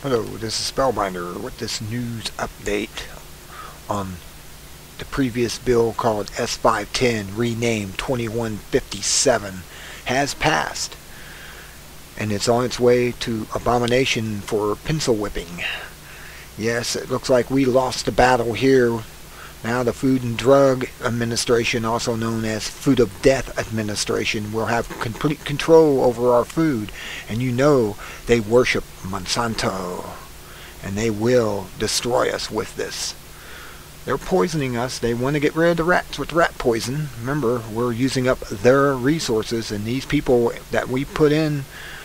Hello, this is Spellbinder with this news update on the previous bill called S.510, renamed 2157, has passed, and it's on its way to abomination for pencil whipping. Yes, it looks like we lost the battle here. Now the Food and Drug Administration, also known as Food of Death Administration, will have complete control over our food. And you know they worship Monsanto. And they will destroy us with this. They're poisoning us. They want to get rid of the rats with rat poison. Remember, we're using up their resources. And these people that we put in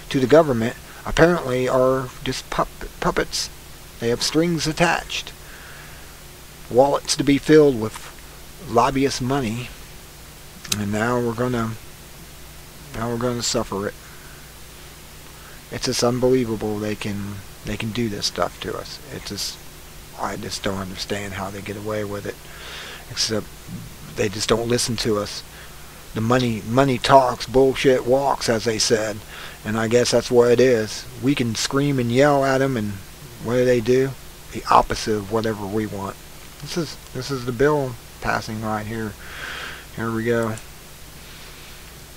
to the government apparently are just puppets. They have strings attached. Wallets to be filled with lobbyist money, and now we're gonna suffer it. It's just unbelievable they can do this stuff to us. I just don't understand how they get away with it, except they just don't listen to us. The money talks, bullshit walks, as they said, and I guess that's what it is. We can scream and yell at them, and what do? The opposite of whatever we want. This is the bill passing right here. Here we go.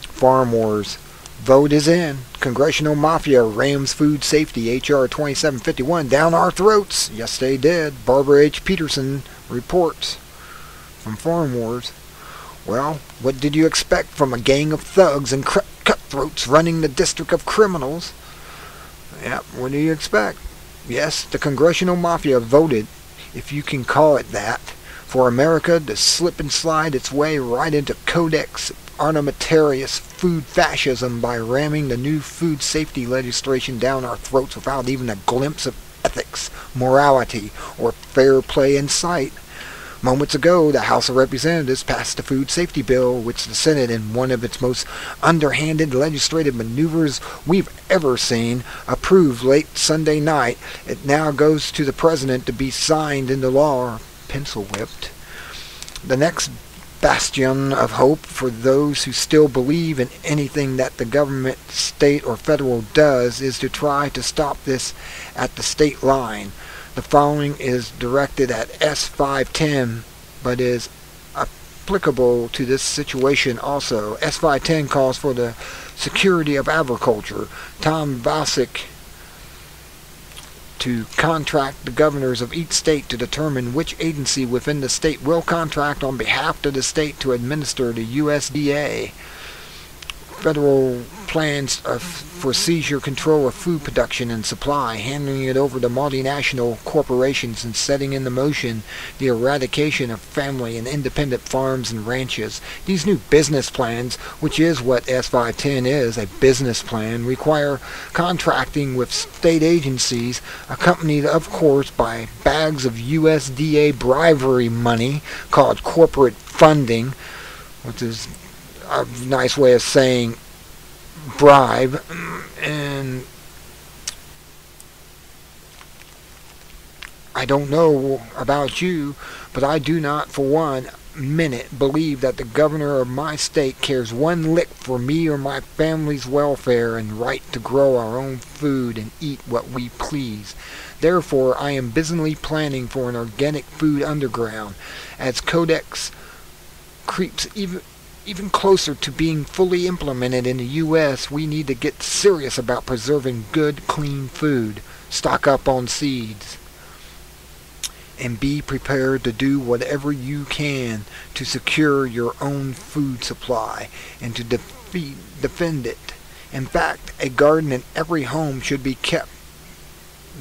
Farm Wars. Vote is in. Congressional Mafia rams food safety H.R. 2751 down our throats. Yes, they did. Barbara H. Peterson reports from Farm Wars. Well, what did you expect from a gang of thugs and cutthroats running the district of criminals? Yep, what do you expect? Yes, the Congressional Mafia voted, if you can call it that, for America to slip and slide its way right into Codex arbitrarious food fascism by ramming the new food safety legislation down our throats without even a glimpse of ethics, morality, or fair play in sight. Moments ago, the House of Representatives passed the food safety bill, which the Senate, in one of its most underhanded legislative maneuvers we've ever seen, approved late Sunday night. It now goes to the President to be signed into law, or pencil whipped. The next bastion of hope for those who still believe in anything that the government, state, or federal does is to try to stop this at the state line. The following is directed at S.510, but is applicable to this situation also. S.510 calls for the security of agriculture. Tom Vasic to contract the governors of each state to determine which agency within the state will contract on behalf of the state to administer the USDA. Federal plans for seizure control of food production and supply, handing it over to multinational corporations and setting into motion the eradication of family and independent farms and ranches. These new business plans, which is what S.510 is, a business plan, require contracting with state agencies, accompanied of course by bags of USDA bribery money called corporate funding, which is a nice way of saying bribe. And I don't know about you, but I do not for 1 minute believe that the governor of my state cares one lick for me or my family's welfare and right to grow our own food and eat what we please. Therefore, I am busily planning for an organic food underground. As Codex creeps even closer to being fully implemented in the U.S., we need to get serious about preserving good, clean food. Stock up on seeds. And be prepared to do whatever you can to secure your own food supply and to defend it. In fact, a garden in every home should be kept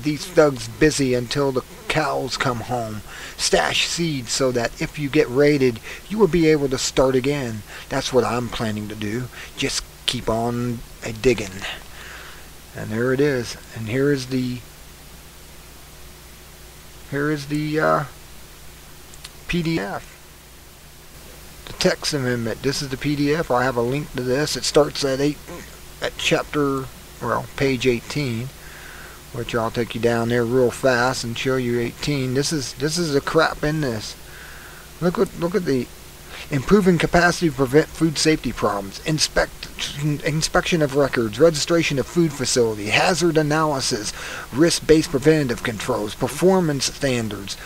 these thugs busy until the cows come home. Stash seeds so that if you get raided, you will be able to start again. That's what I'm planning to do. Just keep on digging. And there it is. And here is the PDF. The text amendment. This is the PDF. I have a link to this. It starts at page 18. Which I'll take you down there real fast and show you 18. This is the crap in this. Look at the Improving capacity to prevent food safety problems. Inspection of records. Registration of food facility. Hazard analysis. Risk-based preventative controls. Performance standards.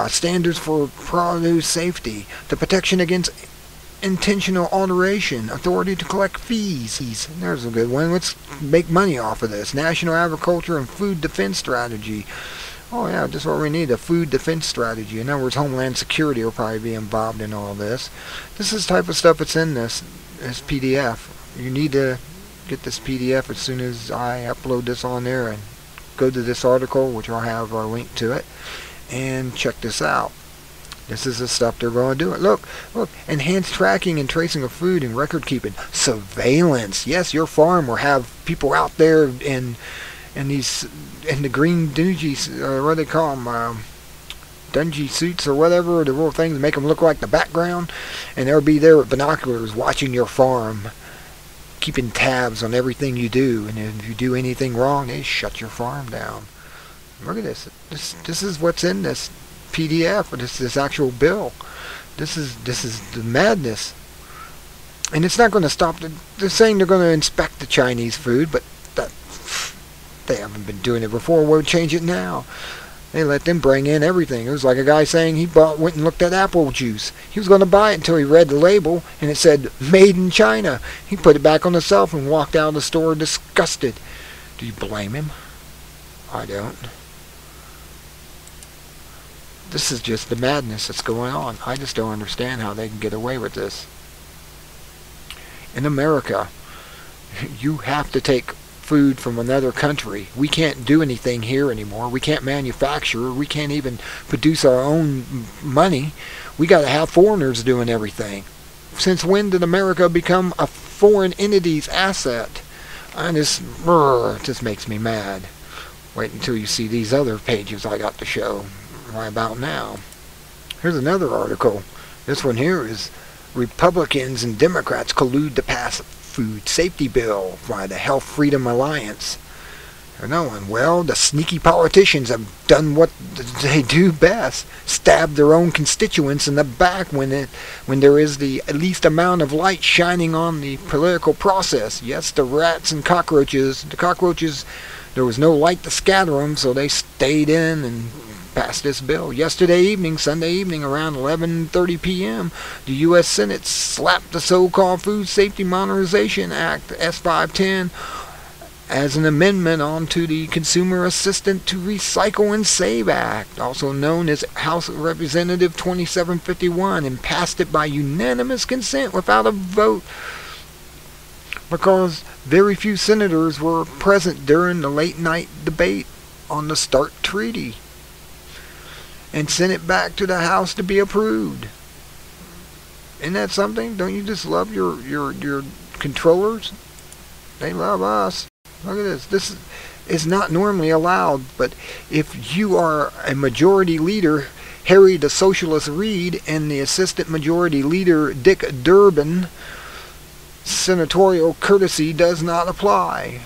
Standards for produce safety. The protection against intentional alteration. Authority to collect fees. There's a good one. Let's make money off of this. National Agriculture and Food Defense Strategy. Oh yeah, just what we need, a food defense strategy. In other words, Homeland Security will probably be involved in all this. This is the type of stuff that's in this PDF. You need to get this PDF as soon as I upload this on there, and go to this article, which I'll have a link to it, and check this out. This is the stuff they're going to do. Look, enhanced tracking and tracing of food and record keeping. Surveillance. Yes, your farm will have people out there in the green dingy, what do they call them, dungy suits or whatever, the little things that make them look like the background, and they'll be there with binoculars watching your farm, keeping tabs on everything you do, and if you do anything wrong, they shut your farm down. Look at this. This is what's in this PDF, or this actual bill. This is the madness. And it's not going to stop. They're saying they're going to inspect the Chinese food, but they haven't been doing it before. Won't change it now. They let them bring in everything. It was like a guy saying he went and looked at apple juice. He was going to buy it until he read the label and it said "Made in China." He put it back on the shelf and walked out of the store disgusted. Do you blame him? I don't. This is just the madness that's going on. I just don't understand how they can get away with this. In America, you have to take food from another country. We can't do anything here anymore. We can't manufacture. We can't even produce our own money. We got to have foreigners doing everything. Since when did America become a foreign entity's asset? And it just makes me mad. Wait until you see these other pages I got to show right about now. Here's another article. This one here is Republicans and Democrats collude to pass food safety bill by the Health Freedom Alliance. Another one. Well, the sneaky politicians have done what they do best: stab their own constituents in the back when there is the least amount of light shining on the political process. Yes, the rats and cockroaches. The cockroaches, there was no light to scatter them, so they stayed in and passed this bill. Yesterday evening, Sunday evening, around 11:30 p.m., the U.S. Senate slapped the so-called Food Safety Modernization Act, S.510, as an amendment onto the Consumer Assistant to Recycle and Save Act, also known as House Representative 2751, and passed it by unanimous consent without a vote, because very few senators were present during the late-night debate on the START Treaty, and sent it back to the House to be approved. Isn't that something? Don't you just love your controllers? They love us. Look at this. This is not normally allowed, but if you are a majority leader, Harry the Socialist Reid, and the Assistant Majority Leader, Dick Durbin, senatorial courtesy does not apply.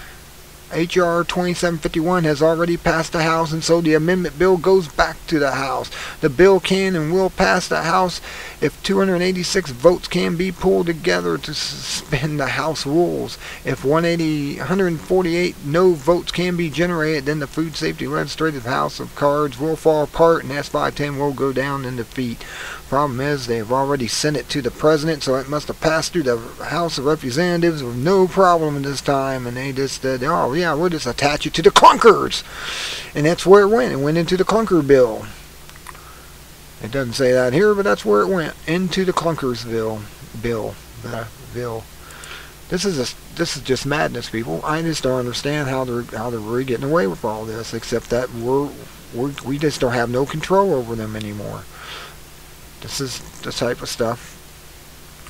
H.R. 2751 has already passed the House, and so the amendment bill goes back to the House. The bill can and will pass the House if 286 votes can be pulled together to suspend the House rules. If 148 no votes can be generated, then the Food Safety Legislative House of Cards will fall apart and S.510 will go down in defeat. Problem is, they have already sent it to the President, so it must have passed through the House of Representatives with no problem this time, and they just said, oh yeah, we'll just attach it to the clunkers. And that's where it went. It went into the clunker bill. It doesn't say that here, but that's where it went, into the clunkers bill. This is just madness, people. I just don't understand how they're really getting away with all this, except that we just don't have no control over them anymore. This is the type of stuff.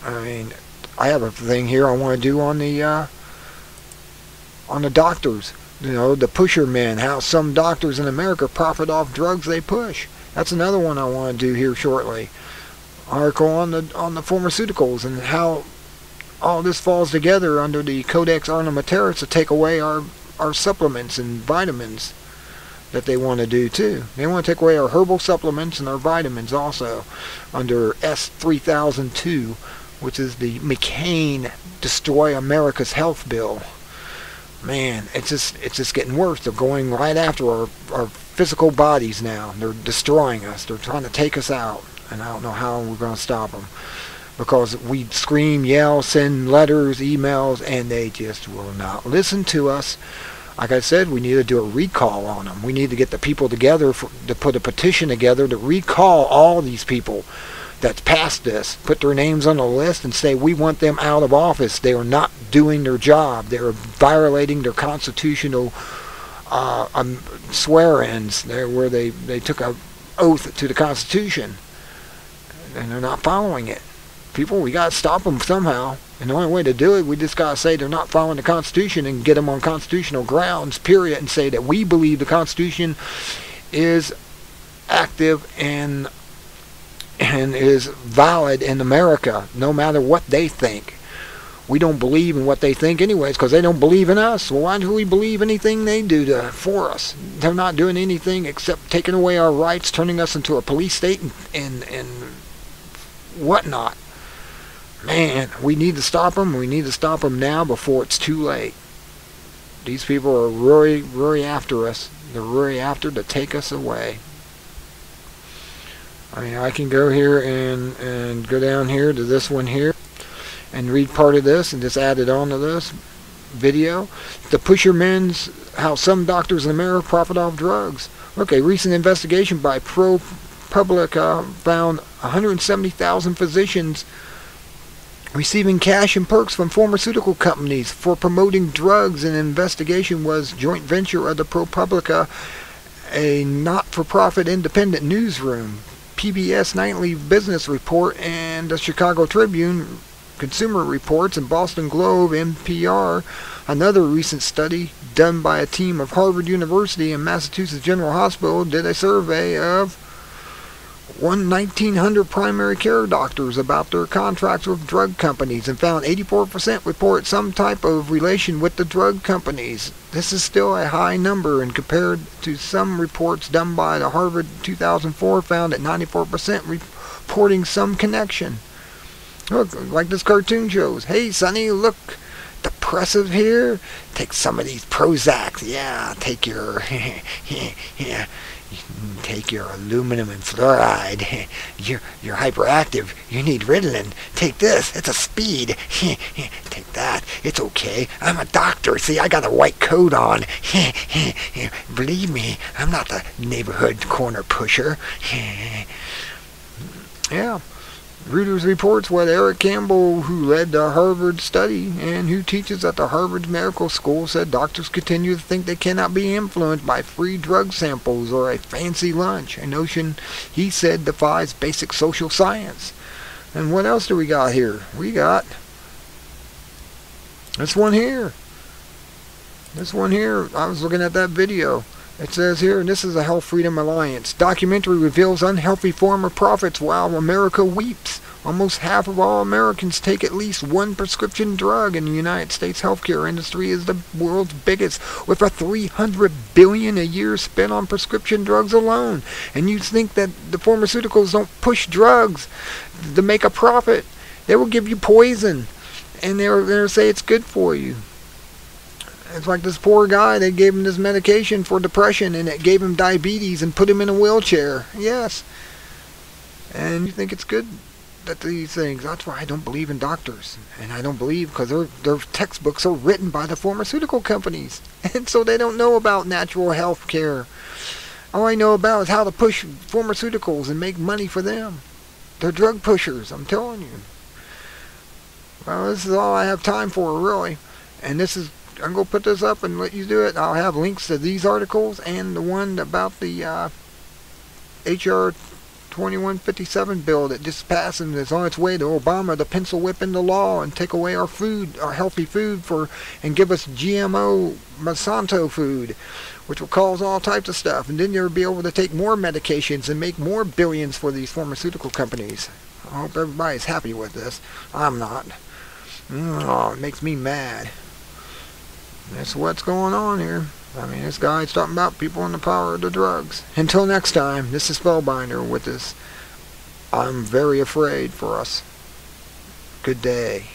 I mean, I have a thing here I want to do on the doctors. You know, the pusher men, how some doctors in America profit off drugs they push. That's another one I want to do here shortly. Article on the pharmaceuticals and how all this falls together under the Codex Alimentarius to take away our supplements and vitamins. that they want to do too. They want to take away our herbal supplements and our vitamins also under S.510, which is the McCain Destroy America's Health Bill. Man, it's just getting worse. They're going right after our physical bodies now. They're destroying us. They're trying to take us out. And I don't know how we're going to stop them. Because we scream, yell, send letters, emails, and they just will not listen to us. Like I said, we need to do a recall on them. We need to get the people together to put a petition together to recall all these people that's passed this. Put their names on the list and say we want them out of office. They are not doing their job. They are violating their constitutional swear-ins where they took an oath to the Constitution. And they're not following it. People, we got to stop them somehow. And the only way to do it, we just got to say they're not following the Constitution and get them on constitutional grounds, period, and say that we believe the Constitution is active and is valid in America, no matter what they think. We don't believe in what they think anyways, because they don't believe in us. Well, why do we believe anything they do for us? They're not doing anything except taking away our rights, turning us into a police state and whatnot. Man, we need to stop them. We need to stop them now before it's too late. These people are really, really after us. They're really after to take us away. I mean, I can go here and go down here to this one here and read part of this and just add it on to this video. The pushermen's, how some doctors in America profit off drugs. Okay, recent investigation by ProPublica found 170,000 physicians receiving cash and perks from pharmaceutical companies for promoting drugs. An investigation was joint venture of the ProPublica, a not-for-profit independent newsroom, PBS Nightly Business Report, and the Chicago Tribune, Consumer Reports, and Boston Globe, NPR. Another recent study done by a team of Harvard University and Massachusetts General Hospital did a survey of 1,900 primary care doctors about their contracts with drug companies and found 84% report some type of relation with the drug companies. This is still a high number, and compared to some reports done by the Harvard 2004 found that 94% reporting some connection. Look, like this cartoon shows. Hey, Sonny, look, depressive here. Take some of these Prozacs. Yeah, take your yeah. Take your aluminum and fluoride. You're hyperactive. You need Ritalin. Take this. It's a speed. Take that. It's okay. I'm a doctor. See, I got a white coat on. Believe me, I'm not the neighborhood corner pusher. Yeah. Reuters reports what Eric Campbell, who led the Harvard study and who teaches at the Harvard Medical School, said doctors continue to think they cannot be influenced by free drug samples or a fancy lunch, a notion he said defies basic social science. And what else do we got here? We got this one here. This one here, I was looking at that video. It says here, and this is a Health Freedom Alliance. Documentary reveals unhealthy form of profits while America weeps. Almost half of all Americans take at least one prescription drug, and the United States healthcare industry is the world's biggest, with a $300 billion a year spent on prescription drugs alone. And you think that the pharmaceuticals don't push drugs to make a profit? They will give you poison, and they'll say it's good for you. It's like this poor guy, they gave him this medication for depression and it gave him diabetes and put him in a wheelchair. Yes. And you think it's good that these things, that's why I don't believe in doctors. And I don't believe because their textbooks are written by the pharmaceutical companies. And so they don't know about natural health care. All I know about is how to push pharmaceuticals and make money for them. They're drug pushers, I'm telling you. Well, this is all I have time for, really. And this is, I'm going to put this up and let you do it. I'll have links to these articles and the one about the HR 2157 bill that just passed and is on its way to Obama to pencil whip into law and take away our food, our healthy food, and give us GMO Monsanto food, which will cause all types of stuff. And then you'll be able to take more medications and make more billions for these pharmaceutical companies. I hope everybody's happy with this. I'm not. Oh, it makes me mad. That's what's going on here. I mean, this guy's talking about people in the power of the drugs. Until next time, this is Spellbinder with this I'm very afraid for us. Good day.